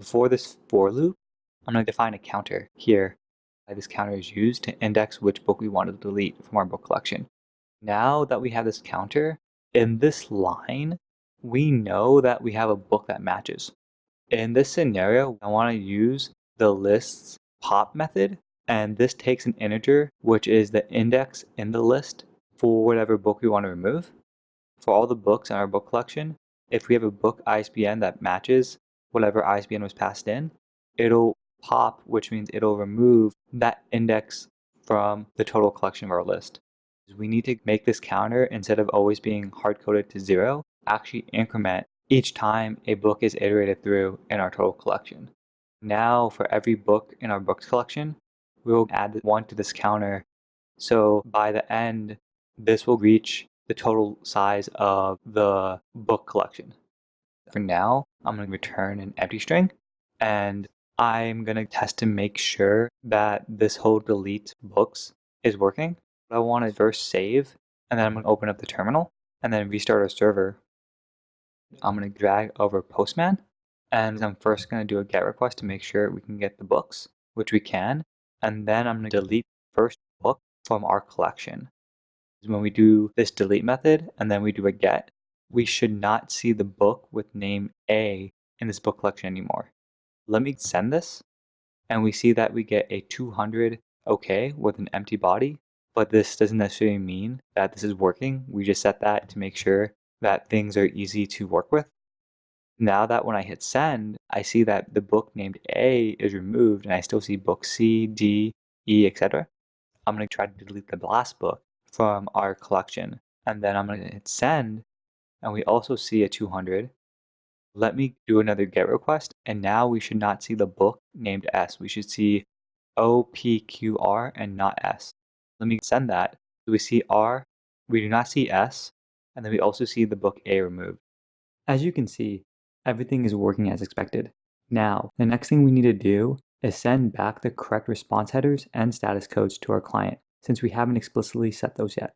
For this for loop, I'm going to define a counter here. This counter is used to index which book we want to delete from our book collection. Now that we have this counter, in this line, we know that we have a book that matches. In this scenario, I want to use the lists pop method, and this takes an integer, which is the index in the list for whatever book we want to remove. For all the books in our book collection, if we have a book ISBN that matches whatever ISBN was passed in, it'll pop, which means it'll remove that index from the total collection of our list. We need to make this counter, instead of always being hard-coded to 0, actually increment each time a book is iterated through in our total collection. Now, for every book in our books collection, we'll add 1 to this counter. So by the end, this will reach the total size of the book collection. For now, I'm going to return an empty string, and I'm going to test to make sure that this whole delete books is working. I want to first save, and then I'm going to open up the terminal, and then restart our server. I'm going to drag over Postman, and I'm first going to do a GET request to make sure we can get the books, which we can, and then I'm going to delete the first book from our collection. When we do this delete method, and then we do a GET, we should not see the book with name A in this book collection anymore. Let me send this, and we see that we get a 200 OK with an empty body, but this doesn't necessarily mean that this is working. We just set that to make sure that things are easy to work with. Now that when I hit send, I see that the book named A is removed, and I still see book C, D, E, etc. I'm going to try to delete the last book from our collection, and then I'm going to hit send, and we also see a 200. Let me do another GET request, and now we should not see the book named S. We should see OPQR and not S. Let me send that. So we see R, we do not see S, and then we also see the book A removed. As you can see, everything is working as expected. Now, the next thing we need to do is send back the correct response headers and status codes to our client, since we haven't explicitly set those yet.